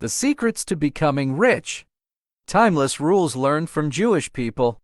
The secrets to becoming rich. Timeless rules learned from Jewish people.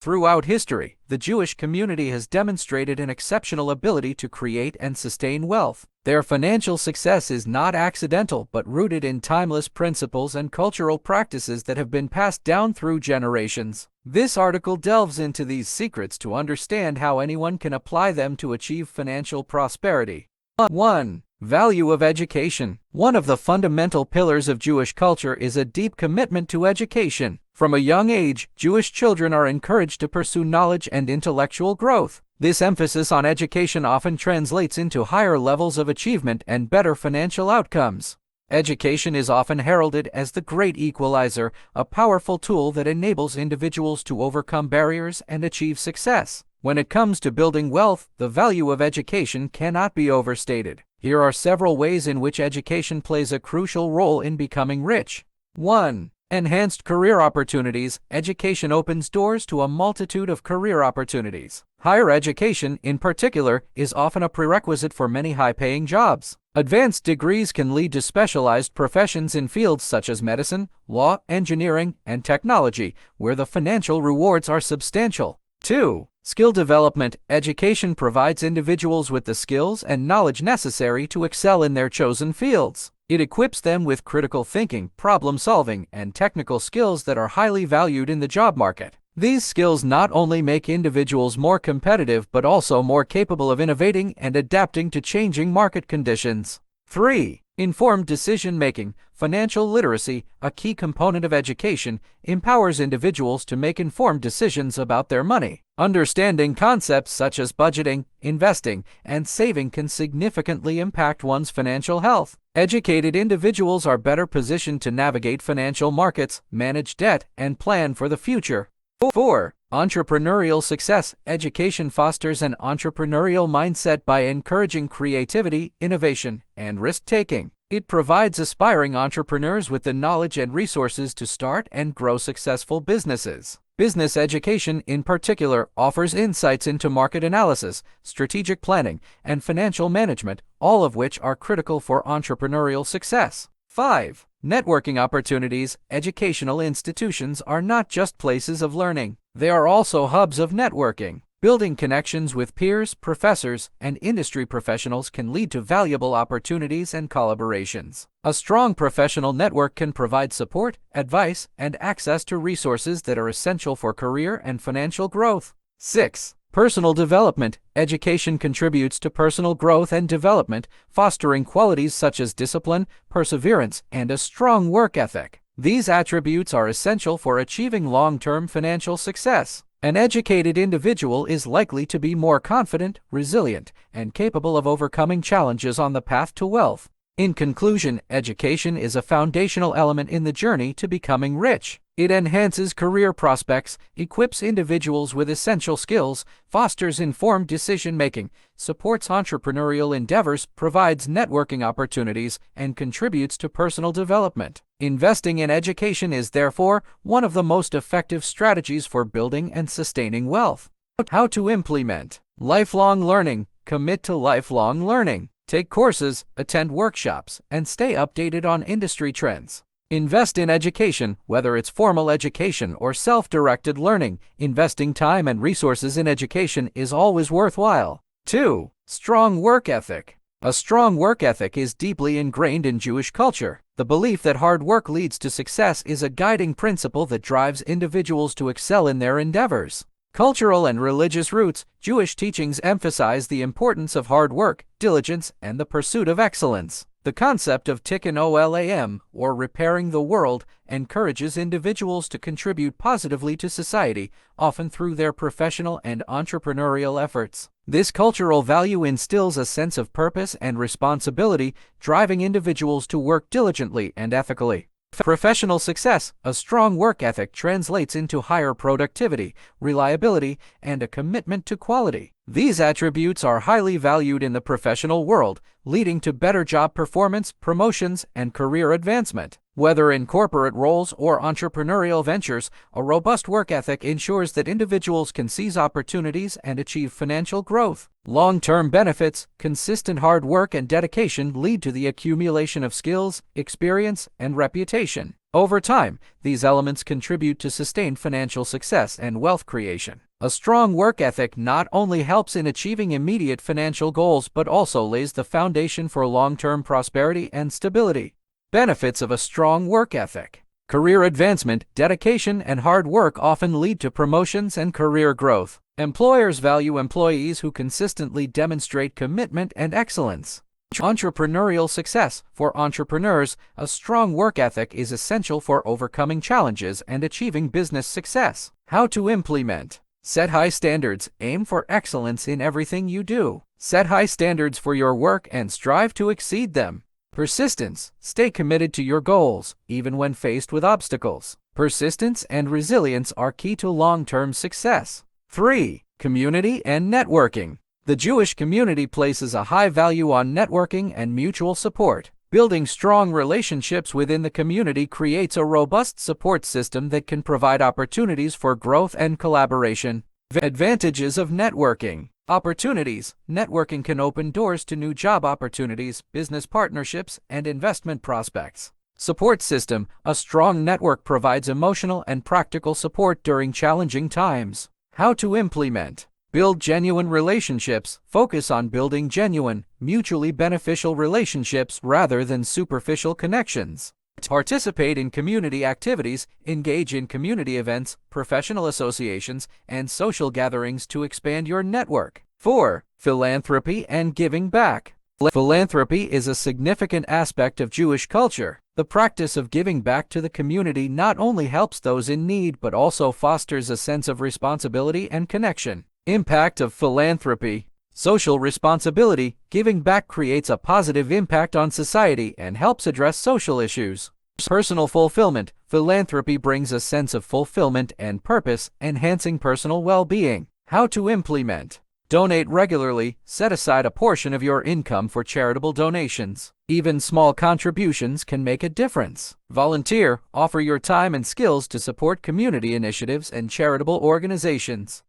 Throughout history, the Jewish community has demonstrated an exceptional ability to create and sustain wealth. Their financial success is not accidental but rooted in timeless principles and cultural practices that have been passed down through generations. This article delves into these secrets to understand how anyone can apply them to achieve financial prosperity. 1. Value of education. One of the fundamental pillars of Jewish culture is a deep commitment to education. From a young age, Jewish children are encouraged to pursue knowledge and intellectual growth. This emphasis on education often translates into higher levels of achievement and better financial outcomes. Education is often heralded as the great equalizer, a powerful tool that enables individuals to overcome barriers and achieve success. When it comes to building wealth, the value of education cannot be overstated. Here are several ways in which education plays a crucial role in becoming rich. 1. Enhanced career opportunities. Education opens doors to a multitude of career opportunities. Higher education, in particular, is often a prerequisite for many high-paying jobs. Advanced degrees can lead to specialized professions in fields such as medicine, law, engineering, and technology, where the financial rewards are substantial. 2. Skill development. Education provides individuals with the skills and knowledge necessary to excel in their chosen fields. It equips them with critical thinking, problem-solving, and technical skills that are highly valued in the job market. These skills not only make individuals more competitive but also more capable of innovating and adapting to changing market conditions. 3. Informed decision-making. Financial literacy, a key component of education, empowers individuals to make informed decisions about their money. Understanding concepts such as budgeting, investing, and saving can significantly impact one's financial health. Educated individuals are better positioned to navigate financial markets, manage debt, and plan for the future. 4. Entrepreneurial success. Education fosters an entrepreneurial mindset by encouraging creativity, innovation, and risk-taking. It provides aspiring entrepreneurs with the knowledge and resources to start and grow successful businesses. Business education, in particular, offers insights into market analysis, strategic planning, and financial management, all of which are critical for entrepreneurial success. 5. Networking opportunities. Educational institutions are not just places of learning. They are also hubs of networking. Building connections with peers, professors, and industry professionals can lead to valuable opportunities and collaborations. A strong professional network can provide support, advice, and access to resources that are essential for career and financial growth. 6. Personal development. Education contributes to personal growth and development, fostering qualities such as discipline, perseverance, and a strong work ethic. These attributes are essential for achieving long-term financial success. An educated individual is likely to be more confident, resilient, and capable of overcoming challenges on the path to wealth. In conclusion, education is a foundational element in the journey to becoming rich. It enhances career prospects, equips individuals with essential skills, fosters informed decision-making, supports entrepreneurial endeavors, provides networking opportunities, and contributes to personal development. Investing in education is therefore one of the most effective strategies for building and sustaining wealth. How to implement lifelong learning. Commit to lifelong learning. Take courses, attend workshops, and stay updated on industry trends. Invest in education, whether it's formal education or self-directed learning. Investing time and resources in education is always worthwhile. 2. Strong work ethic. A strong work ethic is deeply ingrained in Jewish culture. The belief that hard work leads to success is a guiding principle that drives individuals to excel in their endeavors. Cultural and religious roots. Jewish teachings emphasize the importance of hard work, diligence, and the pursuit of excellence. The concept of tikkun olam, or repairing the world, encourages individuals to contribute positively to society, often through their professional and entrepreneurial efforts. This cultural value instills a sense of purpose and responsibility, driving individuals to work diligently and ethically. Professional success. A strong work ethic translates into higher productivity, reliability, and a commitment to quality. These attributes are highly valued in the professional world, leading to better job performance, promotions, and career advancement. Whether in corporate roles or entrepreneurial ventures, a robust work ethic ensures that individuals can seize opportunities and achieve financial growth. Long-term benefits, consistent hard work and dedication lead to the accumulation of skills, experience, and reputation. Over time, these elements contribute to sustained financial success and wealth creation. A strong work ethic not only helps in achieving immediate financial goals but also lays the foundation for long-term prosperity and stability. Benefits of a strong work ethic. Career advancement, dedication, and hard work often lead to promotions and career growth. Employers value employees who consistently demonstrate commitment and excellence. Entrepreneurial success. For entrepreneurs, a strong work ethic is essential for overcoming challenges and achieving business success. How to implement. Set high standards. Aim for excellence in everything you do. Set high standards for your work and strive to exceed them. Persistence. Stay committed to your goals, even when faced with obstacles. Persistence and resilience are key to long-term success. 3. Community and networking. The Jewish community places a high value on networking and mutual support. Building strong relationships within the community creates a robust support system that can provide opportunities for growth and collaboration. Advantages of networking. Opportunities. Networking can open doors to new job opportunities, business partnerships, and investment prospects. Support system. A strong network provides emotional and practical support during challenging times. How to implement. Build genuine relationships. Focus on building genuine, mutually beneficial relationships rather than superficial connections. Participate in community activities. Engage in community events, professional associations, and social gatherings to expand your network. 4. Philanthropy and giving back. Philanthropy is a significant aspect of Jewish culture. The practice of giving back to the community not only helps those in need but also fosters a sense of responsibility and connection. Impact of philanthropy. Social responsibility. Giving back creates a positive impact on society and helps address social issues. Personal fulfillment. Philanthropy brings a sense of fulfillment and purpose, enhancing personal well-being. How to implement. Donate regularly. Set aside a portion of your income for charitable donations. Even small contributions can make a difference. Volunteer. Offer your time and skills to support community initiatives and charitable organizations.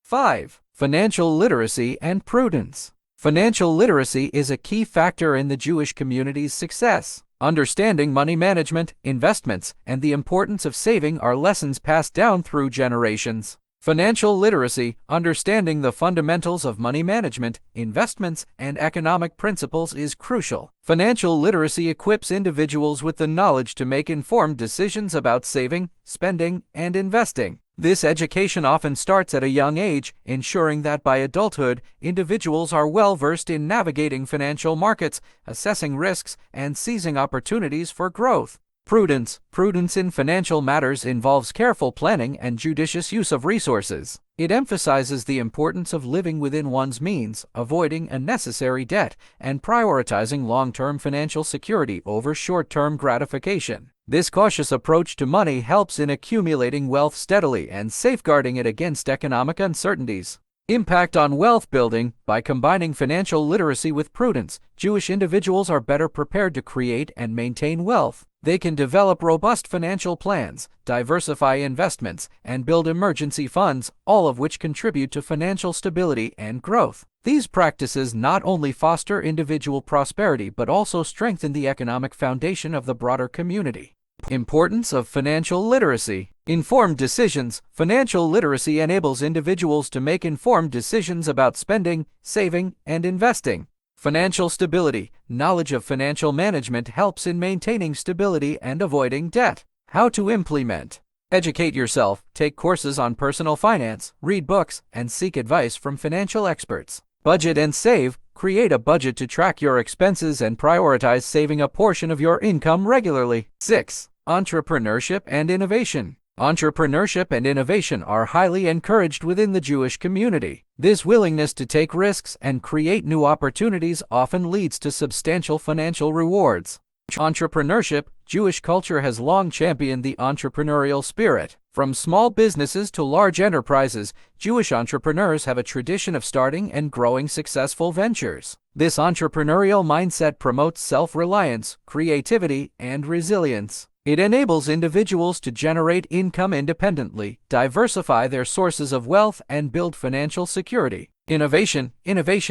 5. Financial literacy and prudence. Financial literacy is a key factor in the Jewish community's success. Understanding money management, investments, and the importance of saving are lessons passed down through generations. Financial literacy, understanding the fundamentals of money management, investments, and economic principles is crucial. Financial literacy equips individuals with the knowledge to make informed decisions about saving, spending, and investing. This education often starts at a young age, ensuring that by adulthood, individuals are well-versed in navigating financial markets, assessing risks, and seizing opportunities for growth. Prudence. Prudence in financial matters involves careful planning and judicious use of resources. It emphasizes the importance of living within one's means, avoiding unnecessary debt, and prioritizing long-term financial security over short-term gratification. This cautious approach to money helps in accumulating wealth steadily and safeguarding it against economic uncertainties. Impact on wealth building. By combining financial literacy with prudence, Jewish individuals are better prepared to create and maintain wealth. They can develop robust financial plans, diversify investments, and build emergency funds, all of which contribute to financial stability and growth. These practices not only foster individual prosperity but also strengthen the economic foundation of the broader community. Importance of financial literacy. Informed decisions. Financial literacy enables individuals to make informed decisions about spending, saving, and investing. Financial stability. Knowledge of financial management helps in maintaining stability and avoiding debt. How to implement. Educate yourself, take courses on personal finance, read books, and seek advice from financial experts. Budget and save. Create a budget to track your expenses and prioritize saving a portion of your income regularly. 6. Entrepreneurship and innovation. Entrepreneurship and innovation are highly encouraged within the Jewish community. This willingness to take risks and create new opportunities often leads to substantial financial rewards. Entrepreneurship. Jewish culture has long championed the entrepreneurial spirit. From small businesses to large enterprises, Jewish entrepreneurs have a tradition of starting and growing successful ventures. This entrepreneurial mindset promotes self-reliance, creativity, and resilience. It enables individuals to generate income independently, diversify their sources of wealth, and build financial security. Innovation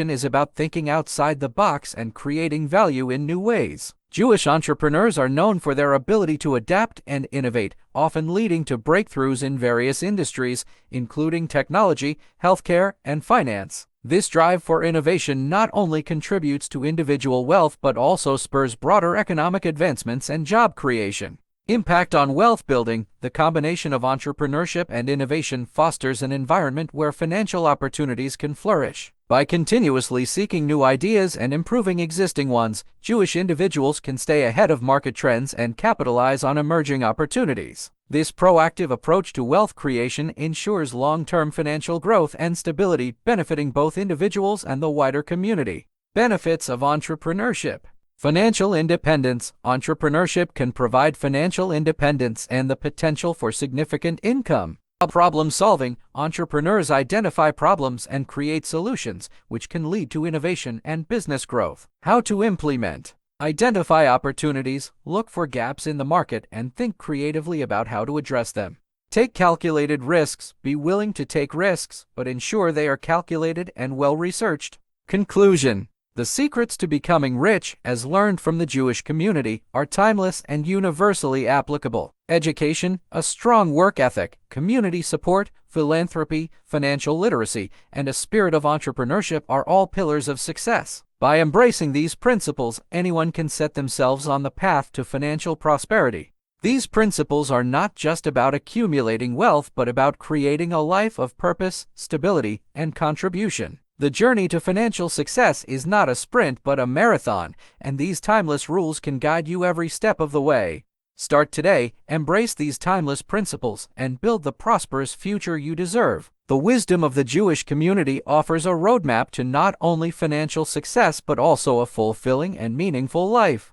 is about thinking outside the box and creating value in new ways. Jewish entrepreneurs are known for their ability to adapt and innovate, often leading to breakthroughs in various industries, including technology, healthcare, and finance. This drive for innovation not only contributes to individual wealth but also spurs broader economic advancements and job creation. Impact on wealth building. The combination of entrepreneurship and innovation fosters an environment where financial opportunities can flourish. By continuously seeking new ideas and improving existing ones, Jewish individuals can stay ahead of market trends and capitalize on emerging opportunities. This proactive approach to wealth creation ensures long-term financial growth and stability, benefiting both individuals and the wider community. Benefits of entrepreneurship. Financial independence. Entrepreneurship can provide financial independence and the potential for significant income. Problem solving. Entrepreneurs identify problems and create solutions, which can lead to innovation and business growth. How to implement. Identify opportunities, look for gaps in the market, and think creatively about how to address them. Take calculated risks. Be willing to take risks, but ensure they are calculated and well-researched. Conclusion. The secrets to becoming rich, as learned from the Jewish community, are timeless and universally applicable. Education, a strong work ethic, community support, philanthropy, financial literacy, and a spirit of entrepreneurship are all pillars of success. By embracing these principles, anyone can set themselves on the path to financial prosperity. These principles are not just about accumulating wealth but about creating a life of purpose, stability, and contribution. The journey to financial success is not a sprint but a marathon, and these timeless rules can guide you every step of the way. Start today, embrace these timeless principles, and build the prosperous future you deserve. The wisdom of the Jewish community offers a roadmap to not only financial success but also a fulfilling and meaningful life.